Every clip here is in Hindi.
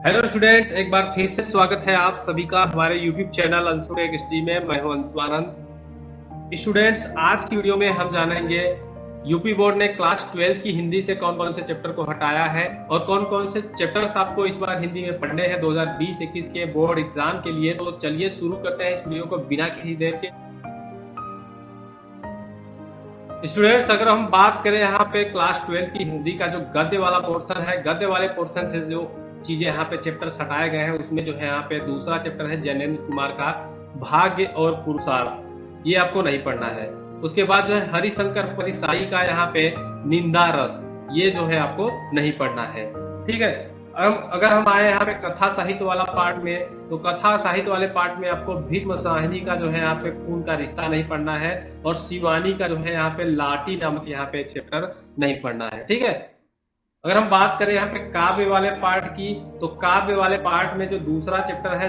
हेलो स्टूडेंट्स, एक बार फिर से स्वागत है आप सभी का हमारे YouTube channel Anshu tech stream में। मैं हूं अंशु आनंद। स्टूडेंट्स, आज की वीडियो में हम जानेंगे यूपी बोर्ड ने क्लास 12 की हिंदी से कौन कौन से चैप्टर को हटाया है और कौन कौन से चैप्टर्स आपको इस बार हिंदी में पढ़ने हैं 2020-21 के बोर्ड एग्जाम के लिए। तो चलिए शुरू करते हैं इस वीडियो को बिना किसी देर के। स्टूडेंट्स, अगर हम बात करें यहाँ पे क्लास 12 की हिंदी का जो गद्य वाला पोर्शन है, गद्य वाले पोर्शन से जो चीजें यहाँ पे चैप्टर्स हटाए गए हैं उसमें जो है यहाँ पे दूसरा चैप्टर है जैनेन्द्र कुमार का भाग्य और पुरुषार्थ, ये आपको नहीं पढ़ना है। उसके बाद जो है हरिशंकर परिसाई का यहाँ पे निंदा रस, ये जो है आपको नहीं पढ़ना है। ठीक है, अगर हम आए यहाँ पे कथा साहित्य वाला पार्ट में, तो कथा साहित्य वाले पार्ट में आपको भीष्म साहिनी का जो है यहाँ पे खून का रिश्ता नहीं पढ़ना है और शिवानी का जो है यहाँ पे लाठी नामक यहाँ पे चैप्टर नहीं पढ़ना है। ठीक है, अगर हम बात करें यहाँ पे काव्य वाले पार्ट की, तो काव्य वाले पार्ट में जो दूसरा चैप्टर है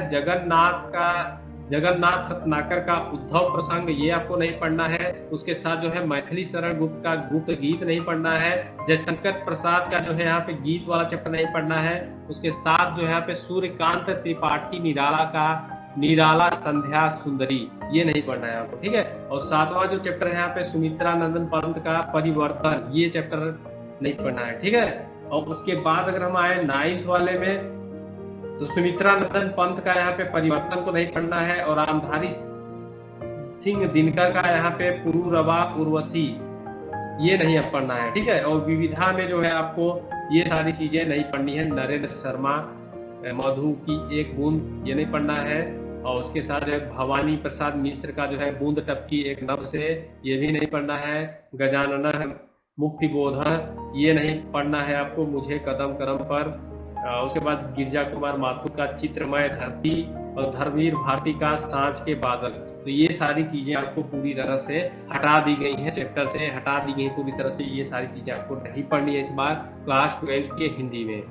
जगन्नाथ रत्नाकर का उद्धव प्रसंग, ये आपको नहीं पढ़ना है। उसके साथ जो है मैथिली शरण गुप्त का गुप्त गीत नहीं पढ़ना है। जयशंकर प्रसाद का जो है यहाँ पे गीत वाला चैप्टर नहीं पढ़ना है। उसके साथ जो है यहाँ पे सूर्यकांत त्रिपाठी निराला का निराला संध्या सुंदरी, ये नहीं पढ़ना है आपको। ठीक है, और सातवां जो चैप्टर है यहाँ पे सुमित्रा नंदन पंत का परिवर्तन, ये चैप्टर नहीं पढ़ना है। ठीक है, और उसके बाद अगर हम आए 9th वाले में, तो सुमित्रा नंदन पंत का यहाँ पे परिवर्तन को नहीं पढ़ना है और रामधारी सिंह दिनकर का यहाँ पे पुरूरवा उर्वशी, ये नहीं अब पढ़ना है। ठीक है, और विविधा में जो है आपको ये सारी चीजें नहीं पढ़नी है। नरेंद्र शर्मा मधु की एक बूंद, ये नहीं पढ़ना है। और उसके साथ जो है भवानी प्रसाद मिश्र का जो है बूंद टपकी एक नभ से, ये भी नहीं पढ़ना है। गजानन मुक्ति बोधन, ये नहीं पढ़ना है आपको। मुझे कदम करम पर, उसके बाद गिरजा कुमार माथुर का चित्रमय धरती और धर्मवीर भारती का सांझ के बादल, तो ये सारी चीजें आपको पूरी तरह से हटा दी गई हैं, चैप्टर से हटा दी गई पूरी तरह से। ये सारी चीजें आपको नहीं पढ़नी है इस बार क्लास 12 के हिंदी में।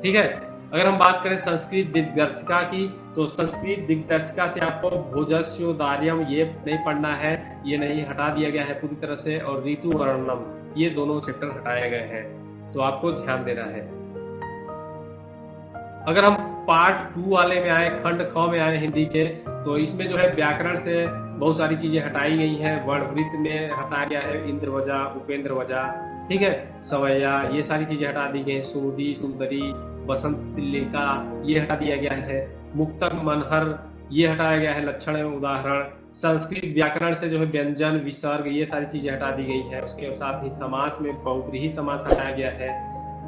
ठीक है, अगर हम बात करें संस्कृत दिग्दर्शिका की, तो संस्कृत दिग्दर्शिका से आपको भोजस्योदार्यम, ये नहीं पढ़ना है, ये नहीं, हटा दिया गया है पूरी तरह से। और ऋतु वर्णनम, ये दोनों चैप्टर हटाए गए हैं, तो आपको ध्यान देना है। अगर हम पार्ट 2 वाले में आए, खंड ख में आए हिंदी के, तो इसमें जो है व्याकरण से बहुत सारी चीजें हटाई गई हैं। वर्णवृत्त में हटाया गया है इंद्र वजा, उपेंद्र वजा, ठीक है, सवैया, ये सारी चीजें हटा दी गई हैं। सुरुदी, सुंदरी, बसंत लिका, ये हटा दिया गया है। मुक्तक, मनहर, ये हटाया गया है। लक्षण एवं उदाहरण, संस्कृत व्याकरण से जो है व्यंजन, विसर्ग, ये सारी चीजें हटा दी गई है। उसके साथ ही समास में बहुव्रीहि समास हटाया गया है।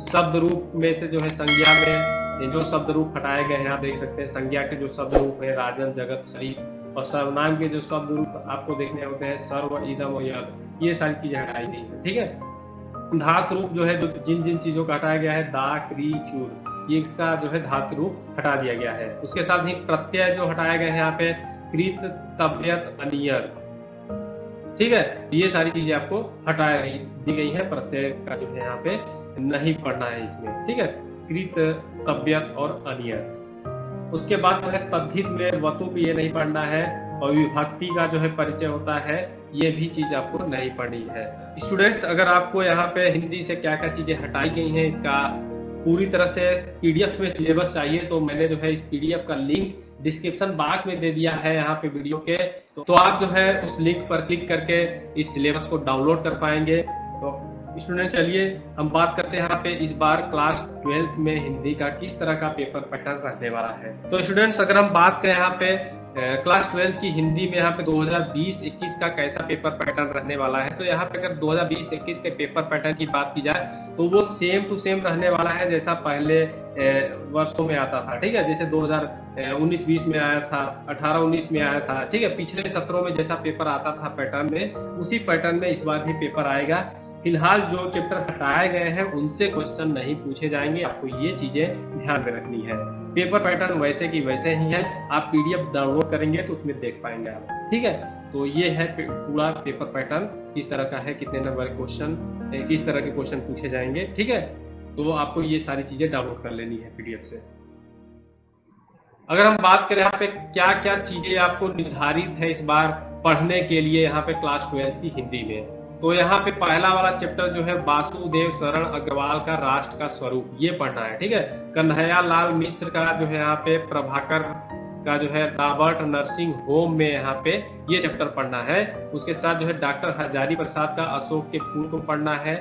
शब्द रूप में से जो है संज्ञा में जो शब्द रूप हटाए गए हैं, आप देख सकते हैं संज्ञा के जो शब्द रूप है राजन, जगत, शरीफ, और सर्वनाम के जो शब्द रूप आपको देखने होते हैं सर्व, इदम और यद, ये सारी चीजें हटाई गई है। ठीक है, धातु रूप जो है जो जिन जिन चीजों का हटाया गया है, दा, क्री, चूर, ये इसका जो है धातु रूप हटा दिया गया है। उसके साथ ही प्रत्यय जो हटाए गए हैं यहाँ पे, कृत, तव्यत, अनियर, ठीक है, ये सारी चीजें आपको हटा दी गई है। प्रत्यय का जो है यहाँ पे नहीं पढ़ना है इसमें। ठीक है, कृत, तव्यत और अनियर। उसके बाद जो है तद्धित में वतुप, ये नहीं पढ़ना है। और विभक्ति का जो है परिचय होता है, ये भी चीज आपको नहीं पढ़नी है। स्टूडेंट्स, अगर आपको यहाँ पे हिंदी से क्या क्या चीजें हटाई गई हैं, इसका पूरी तरह से पीडीएफ में सिलेबस चाहिए, तो मैंने जो है इस पीडीएफ का लिंक डिस्क्रिप्शन बॉक्स में दे दिया है यहाँ पे वीडियो के, तो आप जो है उस लिंक पर क्लिक करके इस सिलेबस को डाउनलोड कर पाएंगे। तो स्टूडेंट, चलिए हम बात करते हैं यहाँ पे इस बार क्लास 12 में हिंदी का किस तरह का पेपर पैटर्न रहने वाला है। तो स्टूडेंट्स, अगर हम बात करें यहाँ पे क्लास 12 की हिंदी में यहाँ पे 2020-21 का कैसा पेपर पैटर्न रहने वाला है, तो यहाँ पे अगर 2020-21 के पेपर पैटर्न की बात की जाए तो वो सेम टू सेम रहने वाला है जैसा पहले वर्षों में आता था। ठीक है, जैसे 2019-20 में आया था, 18-19 में आया था। ठीक है, पिछले सत्रों में जैसा पेपर आता था पैटर्न में, उसी पैटर्न में इस बार भी पेपर आएगा। फिलहाल जो चैप्टर हटाए गए हैं उनसे क्वेश्चन नहीं पूछे जाएंगे, आपको ये चीजें ध्यान में रखनी है। पेपर पैटर्न वैसे की वैसे ही है, आप पीडीएफ डाउनलोड करेंगे तो उसमें देख पाएंगे आप। ठीक है, तो ये है पूरा पेपर पैटर्न किस तरह का है, कितने नंबर क्वेश्चन, किस तरह के क्वेश्चन पूछे जाएंगे। ठीक है, तो आपको ये सारी चीजें डाउनलोड कर लेनी है पीडीएफ से। अगर हम बात करें यहाँ पे क्या क्या चीजें आपको निर्धारित है इस बार पढ़ने के लिए यहाँ पे क्लास 12 की हिंदी में, तो यहाँ पे पहला वाला चैप्टर जो है वासुदेव शरण अग्रवाल का राष्ट्र का स्वरूप, ये पढ़ना है। ठीक है, कन्हैया लाल मिश्र का जो है यहाँ पे प्रभाकर का जो है रॉबर्ट नर्सिंग होम में यहाँ पे ये चैप्टर पढ़ना है। उसके साथ जो है डॉक्टर हजारी प्रसाद का अशोक के फूल को पढ़ना है।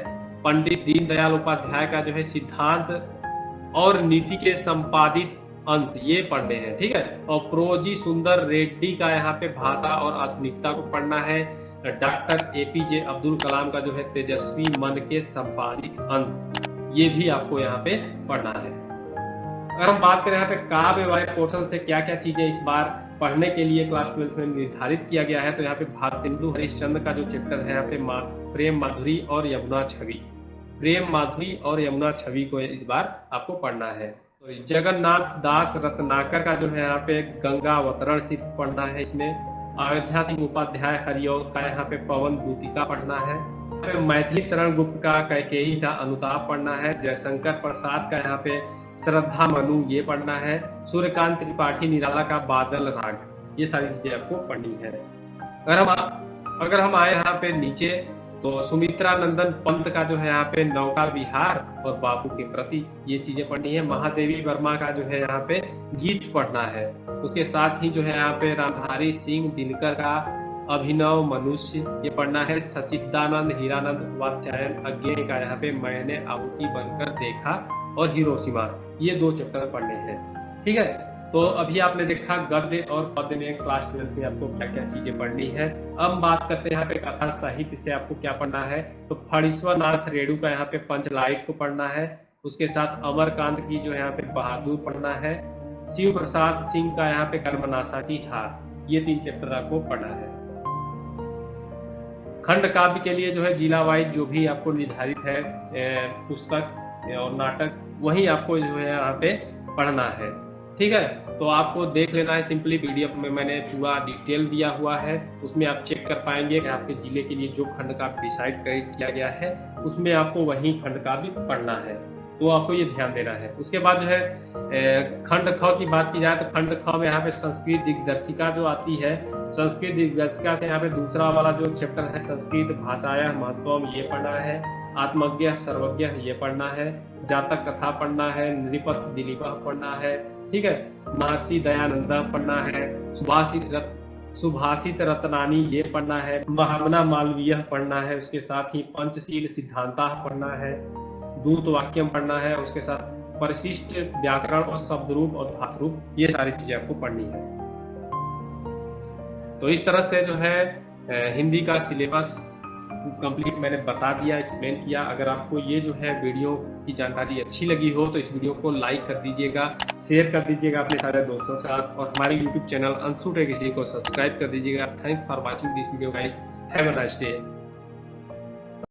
पंडित दीनदयाल उपाध्याय का जो है सिद्धांत और नीति के संपादित अंश, ये पढ़ने हैं। ठीक है, और प्रोजी सुंदर रेड्डी का यहाँ पे भाषा और आधुनिकता को पढ़ना है। डॉक्टर एपीजे अब्दुल कलाम का जो है तेजस्वी मन के संपादित अंश, ये भी आपको यहाँ पे पढ़ना है। अगर हम बात करें यहाँ पे काव्य वाले पोर्शन से क्या क्या चीजें इस बार पढ़ने के लिए क्लास 12 में निर्धारित किया गया है, तो यहाँ पे भारतेंदु हरिश्चंद्र का जो चैप्टर है यहाँ पे प्रेम माधुरी और यमुना छवि, प्रेम माधुरी और यमुना छवि को इस बार आपको पढ़ना है। तो जगन्नाथ दास रत्नाकर का जो है यहाँ पे गंगा अवतरण सिर्फ पढ़ना है। इसमें अयोध्या सिंह उपाध्याय हरिऔध का यहाँ पे पवन दूतिका पढ़ना है। यहाँ पे मैथिली शरण गुप्त का कैकेयी का अनुताप पढ़ना है। जयशंकर प्रसाद का यहाँ पे श्रद्धा मनु, ये पढ़ना है। सूर्यकांत त्रिपाठी निराला का बादल राग, ये सारी चीजें आपको पढ़नी है। अगर हम आए यहाँ पे नीचे, तो सुमित्रा नंदन पंत का जो है यहाँ पे नौका विहार और बापू के प्रति, ये चीजें पढ़नी है। महादेवी वर्मा का जो है यहाँ पे गीत पढ़ना है। उसके साथ ही जो है यहाँ पे रामधारी सिंह दिनकर का अभिनव मनुष्य, ये पढ़ना है। सच्चिदानंद हीरानंद वात्स्यायन अज्ञेय का यहाँ पे मैंने आहुति बनकर देखा और हिरोशिमा, ये 2 चैप्टर पढ़ने हैं। ठीक है, तो अभी आपने देखा गद्य और पद्य में क्लास 12 में आपको क्या क्या चीजें पढ़नी है। अब बात करते हैं यहाँ पे कथा साहित्य से आपको क्या पढ़ना है। तो फणीश्वर नाथ रेणु का यहाँ पे पंचलाइट को पढ़ना है। उसके साथ अमरकांत की जो यहाँ पे बहादुर पढ़ना है। शिव प्रसाद सिंह का यहाँ पे कर्मनाशा की हार, ये 3 चैप्टर आपको पढ़ना है। खंड काव्य के लिए जो है जिला वाइज जो भी आपको निर्धारित है पुस्तक और नाटक, वही आपको जो है यहाँ पे पढ़ना है। ठीक है, तो आपको देख लेना है, सिंपली पीडीएफ में मैंने पूरा डिटेल दिया हुआ है, उसमें आप चेक कर पाएंगे कि आपके जिले के लिए जो खंड काव्य डिसाइड किया गया है उसमें आपको वही खंड काव्य पढ़ना है, तो आपको ये ध्यान देना है। उसके बाद जो है खंड ख की बात की जाए तो खंड ख में यहाँ पे संस्कृत दिग्दर्शिका जो आती है, संस्कृत दिग्दर्शिका से यहाँ पे दूसरा वाला जो चैप्टर है संस्कृत भाषाया महत्वम, ये पढ़ना है। आत्मज्ञ सर्वज्ञ, ये पढ़ना है। जातक कथा पढ़ना है। नृपत दिलीप पढ़ना है। ठीक है, महर्षि दयानंद पढ़ना है। सुभाषित रत्नानी, ये पढ़ना है। महामना मालवीय पढ़ना है। उसके साथ ही पंचशील सिद्धांता पढ़ना है। दूत वाक्यम पढ़ना है। उसके साथ परिशिष्ट व्याकरण और शब्द रूप और धातु रूप, ये सारी चीजें आपको पढ़नी है। तो इस तरह से जो है हिंदी का सिलेबस कंप्लीट मैंने बता दिया, एक्सप्लेन किया। अगर आपको ये जो है वीडियो की जानकारी अच्छी लगी हो तो इस वीडियो को लाइक कर दीजिएगा, शेयर कर दीजिएगा अपने सारे दोस्तों के साथ, और हमारे यूट्यूब चैनल अंशु टेक को सब्सक्राइब कर दीजिएगा। Thanks for watching this video guys, have a nice day.